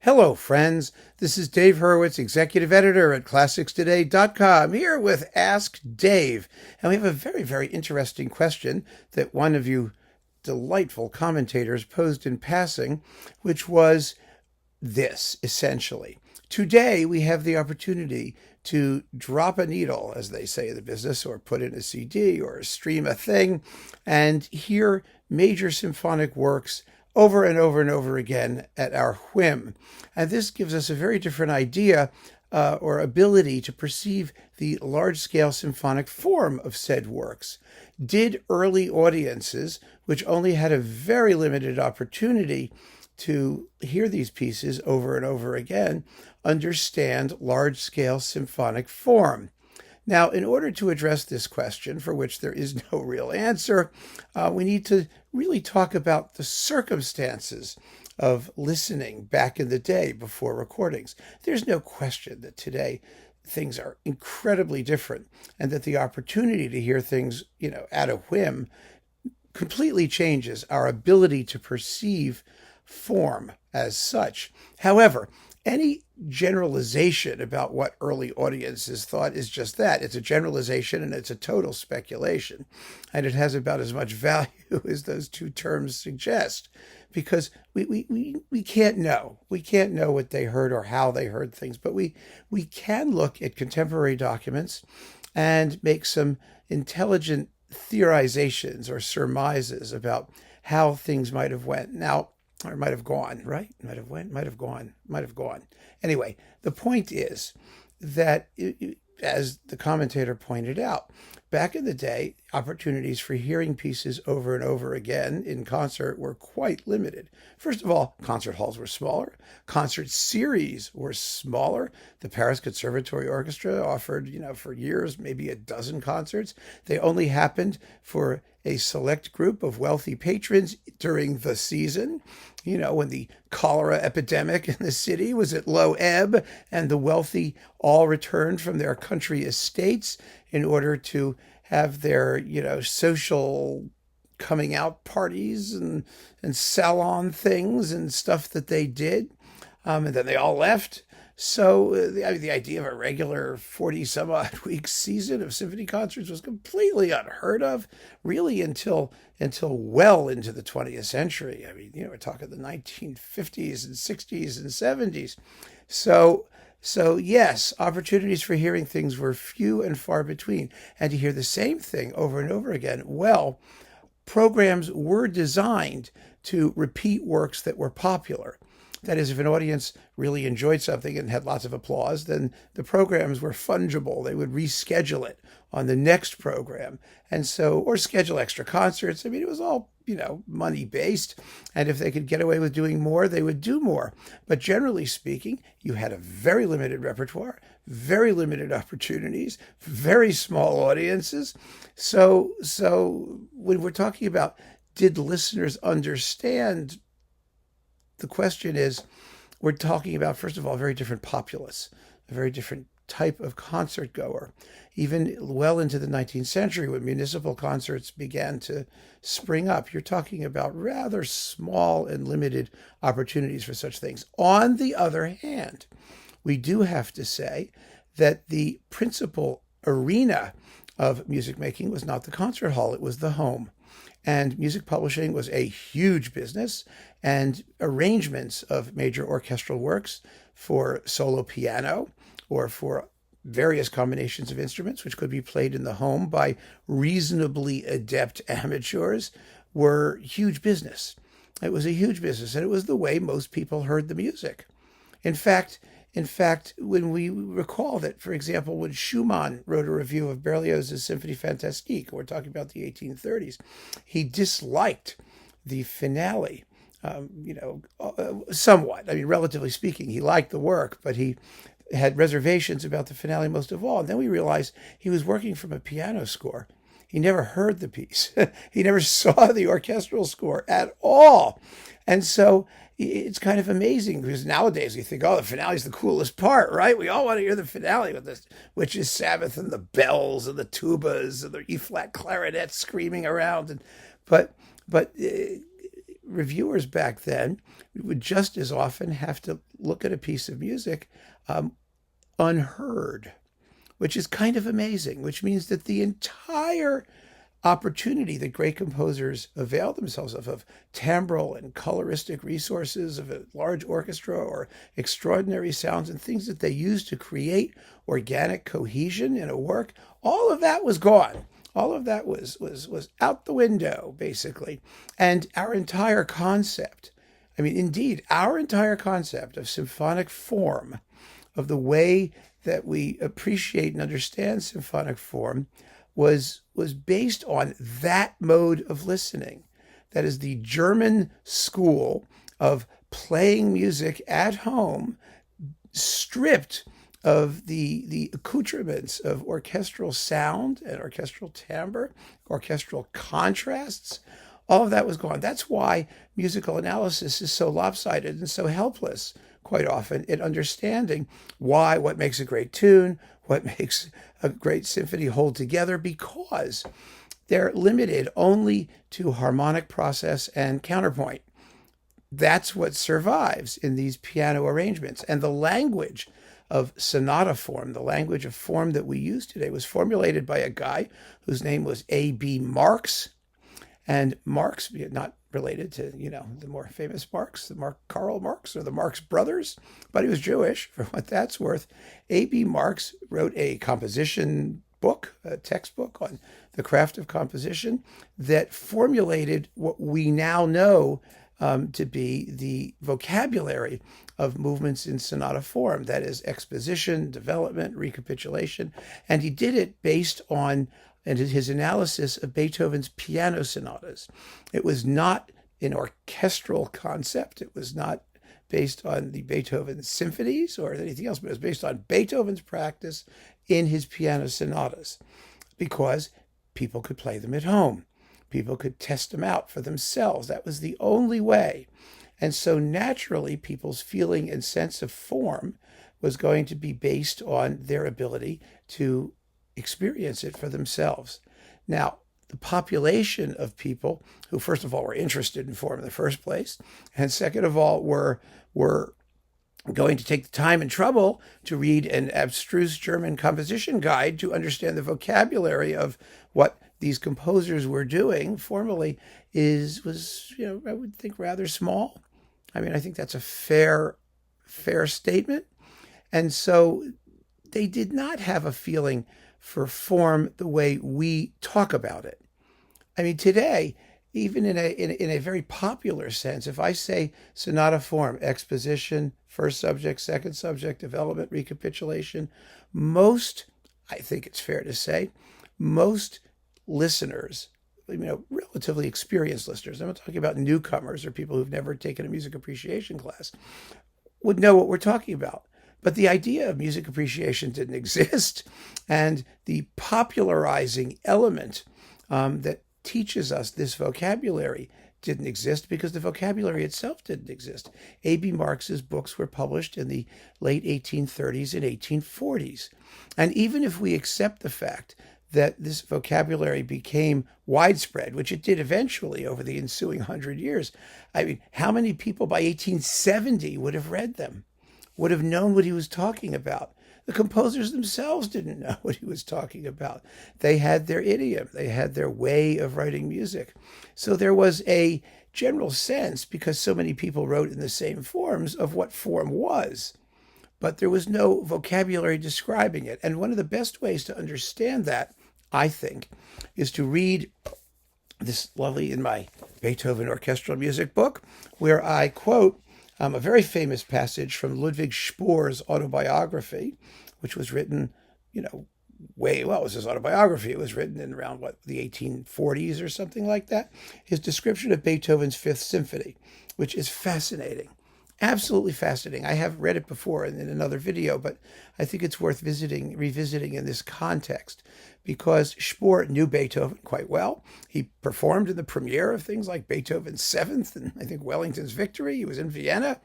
Hello, friends. This is Dave Hurwitz, executive editor at ClassicsToday.com, here with Ask Dave. And we have a very, very interesting question that one of you delightful commentators posed in passing, which was this, essentially. Today, we have the opportunity to drop a needle, as they say in the business, or put in a CD or stream a thing, and hear major symphonic works over and over and over again at our whim. And this gives us a very different idea or ability to perceive the large-scale symphonic form of said works. Did early audiences, which only had a very limited opportunity to hear these pieces over and over again, understand large-scale symphonic form? Now, in order to address this question, for which there is no real answer, we need to really talk about the circumstances of listening back in the day before recordings. There's no question that today things are incredibly different, and that the opportunity to hear things, at a whim completely changes our ability to perceive form as such. However, any generalization about what early audiences thought is just that. It's a generalization and it's a total speculation. And it has about as much value as those two terms suggest, because we can't know. We can't know what they heard or how they heard things, but we can look at contemporary documents and make some intelligent theorizations or surmises about how things might have went. Now, or might have gone, right? Might have gone. Anyway, the point is that, as the commentator pointed out, back in the day, opportunities for hearing pieces over and over again in concert were quite limited. First of all, concert halls were smaller. Concert series were smaller. The Paris Conservatory Orchestra offered, for years, maybe a dozen concerts. They only happened for a select group of wealthy patrons during the season, when the cholera epidemic in the city was at low ebb and the wealthy all returned from their country estates in order to have their, social coming out parties and salon things and stuff that they did. And then they all left. So the idea of a regular 40-some-odd week season of symphony concerts was completely unheard of, really, until well into the 20th century. I mean, we're talking the 1950s and 60s and 70s. So yes, opportunities for hearing things were few and far between. And to hear the same thing over and over again, well, programs were designed to repeat works that were popular. That is, if an audience really enjoyed something and had lots of applause, then the programs were fungible. They would reschedule it on the next program. And so, or schedule extra concerts. I mean, it was all, money based. And if they could get away with doing more, they would do more. But generally speaking, you had a very limited repertoire, very limited opportunities, very small audiences. So when we're talking about, did listeners understand? The question is, we're talking about, first of all, a very different populace, a very different type of concert goer. Even well into the 19th century, when municipal concerts began to spring up, you're talking about rather small and limited opportunities for such things. On the other hand, we do have to say that the principal arena of music making was not the concert hall, it was the home. And music publishing was a huge business, and arrangements of major orchestral works for solo piano or for various combinations of instruments, which could be played in the home by reasonably adept amateurs, were huge business. It was a huge business, and it was the way most people heard the music. In fact, when we recall that, for example, when Schumann wrote a review of Berlioz's Symphonie Fantastique, we're talking about the 1830s, he disliked the finale, somewhat. I mean, relatively speaking, he liked the work, but he had reservations about the finale most of all. And then we realized he was working from a piano score. He never heard the piece. He never saw the orchestral score at all. And so it's kind of amazing, because nowadays we think, the finale is the coolest part, right? We all want to hear the finale with this Witch's Sabbath and the bells and the tubas and the E-flat clarinet screaming around. But reviewers back then would just as often have to look at a piece of music unheard, which is kind of amazing, which means that the entire opportunity that great composers avail themselves of timbral and coloristic resources of a large orchestra or extraordinary sounds and things that they use to create organic cohesion in a work, all of that was gone. All of that was out the window, basically. And our entire concept, indeed, our entire concept of symphonic form, of the way that we appreciate and understand symphonic form, was based on that mode of listening. That is the German school of playing music at home, stripped of the accoutrements of orchestral sound and orchestral timbre, orchestral contrasts. All of that was gone. That's why musical analysis is so lopsided and so helpless quite often in understanding what makes a great tune, what makes a great symphony hold together, because they're limited only to harmonic process and counterpoint. That's what survives in these piano arrangements. And the language of sonata form, the language of form that we use today, was formulated by a guy whose name was A.B. Marx. And Marx, not related to, the more famous Marx, Karl Marx or the Marx brothers, but he was Jewish, for what that's worth. A.B. Marx wrote a composition book, a textbook on the craft of composition that formulated what we now know to be the vocabulary of movements in sonata form, that is exposition, development, recapitulation. And he did it based on his analysis of Beethoven's piano sonatas. It was not an orchestral concept. It was not based on the Beethoven symphonies or anything else, but it was based on Beethoven's practice in his piano sonatas, because people could play them at home. People could test them out for themselves. That was the only way. And so naturally, people's feeling and sense of form was going to be based on their ability to experience it for themselves. Now, the population of people who, first of all, were interested in form in the first place, and second of all, were going to take the time and trouble to read an abstruse German composition guide to understand the vocabulary of what these composers were doing formally was I would think rather small. I think that's a fair statement. And so they did not have a feeling for form the way we talk about it. Today, even in a very popular sense, if I say sonata form, exposition, first subject, second subject, development, recapitulation, I think it's fair to say, most listeners, relatively experienced listeners, I'm not talking about newcomers or people who've never taken a music appreciation class, would know what we're talking about. But the idea of music appreciation didn't exist, and the popularizing element that teaches us this vocabulary didn't exist, because the vocabulary itself didn't exist. A.B. Marx's books were published in the late 1830s and 1840s. And even if we accept the fact that this vocabulary became widespread, which it did eventually over the ensuing 100 years, how many people by 1870 would have read them, would have known what he was talking about? The composers themselves didn't know what he was talking about. They had their idiom. They had their way of writing music. So there was a general sense, because so many people wrote in the same forms, of what form was. But there was no vocabulary describing it. And one of the best ways to understand that, I think, is to read this lovely, in my Beethoven orchestral music book, where I quote a very famous passage from Ludwig Spohr's autobiography, which was written, it was his autobiography. It was written in around, the 1840s or something like that. His description of Beethoven's Fifth Symphony, which is fascinating. Absolutely fascinating. I have read it before in another video, but I think it's worth revisiting in this context, because Spohr knew Beethoven quite well. He performed in the premiere of things like Beethoven's Seventh and I think Wellington's Victory. He was in Vienna.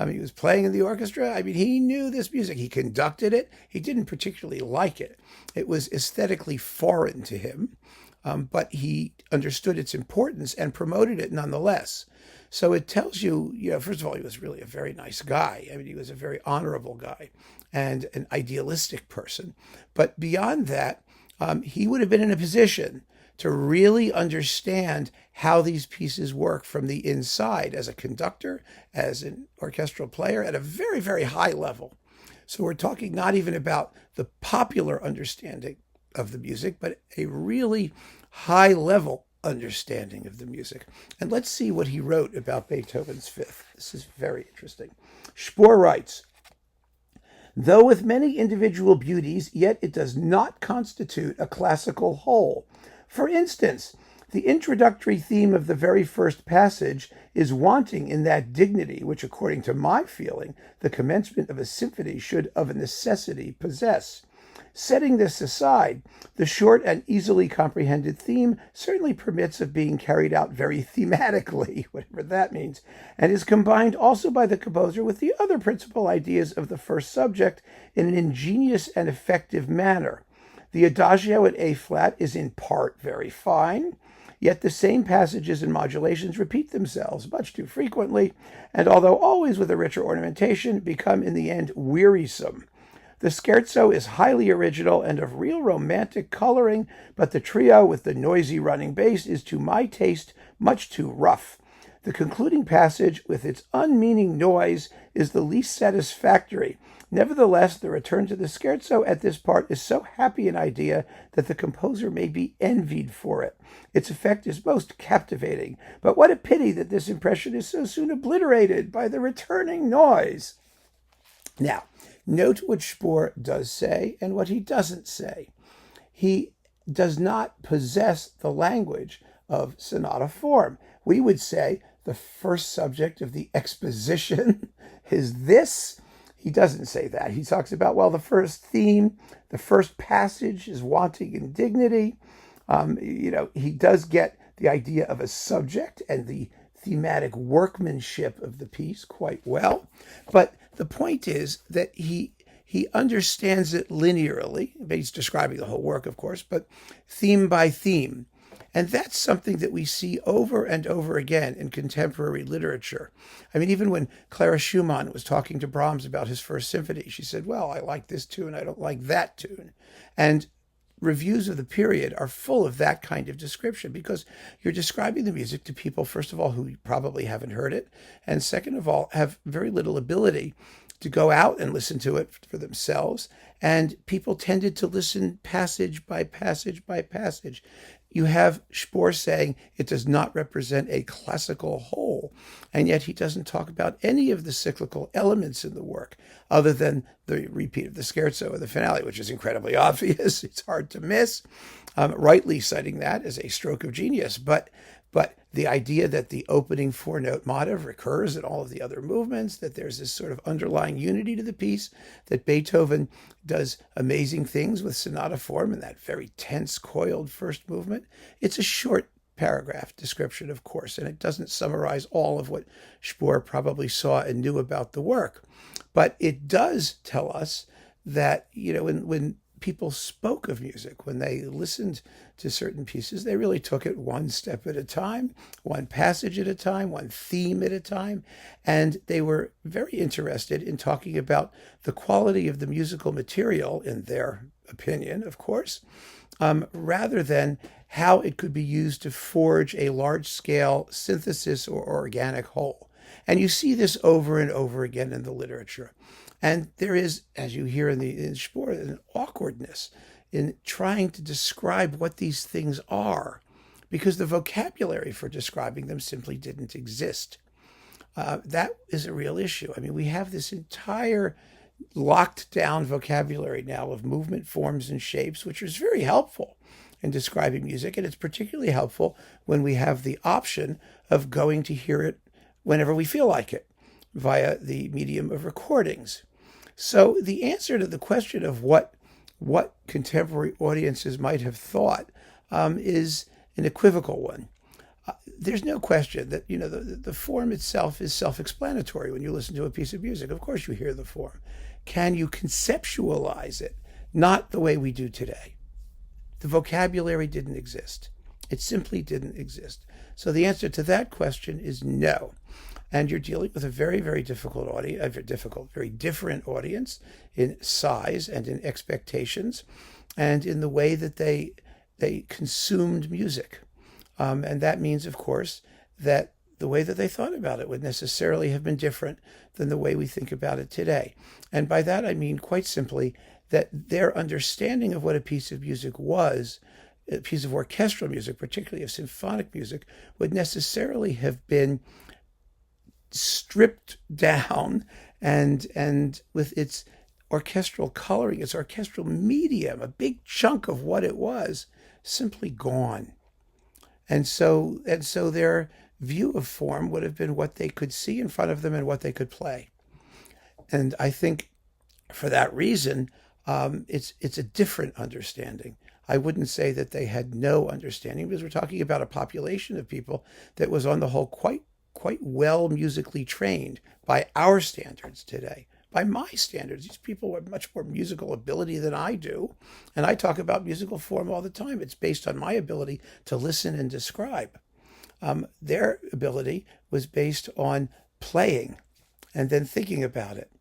He was playing in the orchestra. He knew this music. He conducted it. He didn't particularly like it. It was aesthetically foreign to him, but he understood its importance and promoted it nonetheless. So it tells you, first of all, he was really a very nice guy. I mean, he was a very honorable guy and an idealistic person. But beyond that, he would have been in a position to really understand how these pieces work from the inside as a conductor, as an orchestral player at a very, very high level. So we're talking not even about the popular understanding of the music, but a really high level understanding of the music. And let's see what he wrote about Beethoven's Fifth. This is very interesting. Spohr writes, though with many individual beauties, yet it does not constitute a classical whole. For instance, the introductory theme of the very first passage is wanting in that dignity which, according to my feeling, the commencement of a symphony should of a necessity possess. Setting this aside, the short and easily comprehended theme certainly permits of being carried out very thematically, whatever that means, and is combined also by the composer with the other principal ideas of the first subject in an ingenious and effective manner. The adagio at A-flat is in part very fine, yet the same passages and modulations repeat themselves much too frequently, and although always with a richer ornamentation, become in the end wearisome. The scherzo is highly original and of real romantic coloring, but the trio with the noisy running bass is to my taste much too rough. The concluding passage, with its unmeaning noise, is the least satisfactory. Nevertheless, the return to the scherzo at this part is so happy an idea that the composer may be envied for it. Its effect is most captivating, but what a pity that this impression is so soon obliterated by the returning noise. Now, note what Spohr does say and what he doesn't say. He does not possess the language of sonata form. We would say the first subject of the exposition is this. He doesn't say that. He talks about, well, the first theme, the first passage is wanting in dignity. He does get the idea of a subject and the thematic workmanship of the piece quite well. But the point is that he understands it linearly. He's describing the whole work, of course, but theme by theme. And that's something that we see over and over again in contemporary literature. I mean, even when Clara Schumann was talking to Brahms about his first symphony, she said, well, I like this tune, I don't like that tune. And reviews of the period are full of that kind of description because you're describing the music to people, first of all, who probably haven't heard it, and second of all, have very little ability to go out and listen to it for themselves. And people tended to listen passage by passage by passage. You have Spohr saying it does not represent a classical whole, and yet he doesn't talk about any of the cyclical elements in the work other than the repeat of the scherzo or the finale, which is incredibly obvious. It's hard to miss, rightly citing that as a stroke of genius. But the idea that the opening four-note motive recurs in all of the other movements, that there's this sort of underlying unity to the piece, that Beethoven does amazing things with sonata form in that very tense, coiled first movement. It's a short paragraph description, of course, and it doesn't summarize all of what Spohr probably saw and knew about the work. But it does tell us that, when people spoke of music, when they listened to certain pieces, they really took it one step at a time, one passage at a time, one theme at a time, and they were very interested in talking about the quality of the musical material, in their opinion, of course, rather than how it could be used to forge a large-scale synthesis or organic whole. And you see this over and over again in the literature. And there is, as you hear in Spohr, an awkwardness in trying to describe what these things are, because the vocabulary for describing them simply didn't exist. That is a real issue. I mean, we have this entire locked down vocabulary now of movement, forms, and shapes, which is very helpful in describing music. And it's particularly helpful when we have the option of going to hear it whenever we feel like it via the medium of recordings. So the answer to the question of what contemporary audiences might have thought is an equivocal one. There's no question that the form itself is self-explanatory when you listen to a piece of music. Of course you hear the form. Can you conceptualize it? Not the way we do today. The vocabulary didn't exist. It simply didn't exist. So the answer to that question is no. And you're dealing with a very, very difficult audience, very different audience in size and in expectations and in the way that they consumed music. And that means, of course, that the way that they thought about it would necessarily have been different than the way we think about it today. And by that, I mean, quite simply, that their understanding of what a piece of music was, a piece of orchestral music, particularly of symphonic music, would necessarily have been stripped down and with its orchestral coloring, its orchestral medium, a big chunk of what it was, simply gone. And so their view of form would have been what they could see in front of them and what they could play. And I think for that reason, it's a different understanding. I wouldn't say that they had no understanding, because we're talking about a population of people that was on the whole quite well musically trained by our standards today. By my standards, these people have much more musical ability than I do. And I talk about musical form all the time. It's based on my ability to listen and describe. Their ability was based on playing and then thinking about it.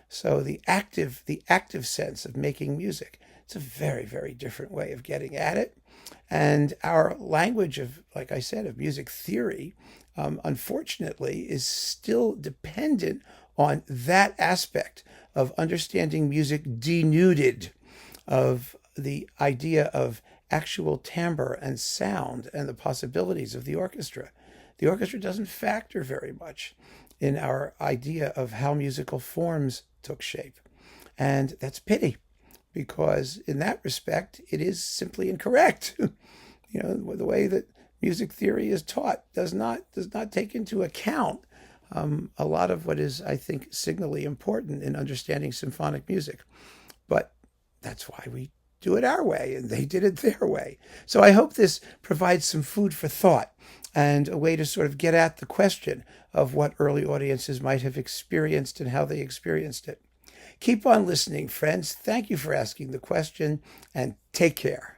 So the active sense of making music, it's a very, very different way of getting at it. And our language of, like I said, of music theory, unfortunately, is still dependent on that aspect of understanding music denuded of the idea of actual timbre and sound and the possibilities of the orchestra. The orchestra doesn't factor very much in our idea of how musical forms took shape. And that's pity, because in that respect, it is simply incorrect. The way that music theory is taught does not take into account a lot of what is, I think, signally important in understanding symphonic music. But that's why we do it our way, and they did it their way. So I hope this provides some food for thought and a way to sort of get at the question of what early audiences might have experienced and how they experienced it. Keep on listening, friends. Thank you for asking the question, and take care.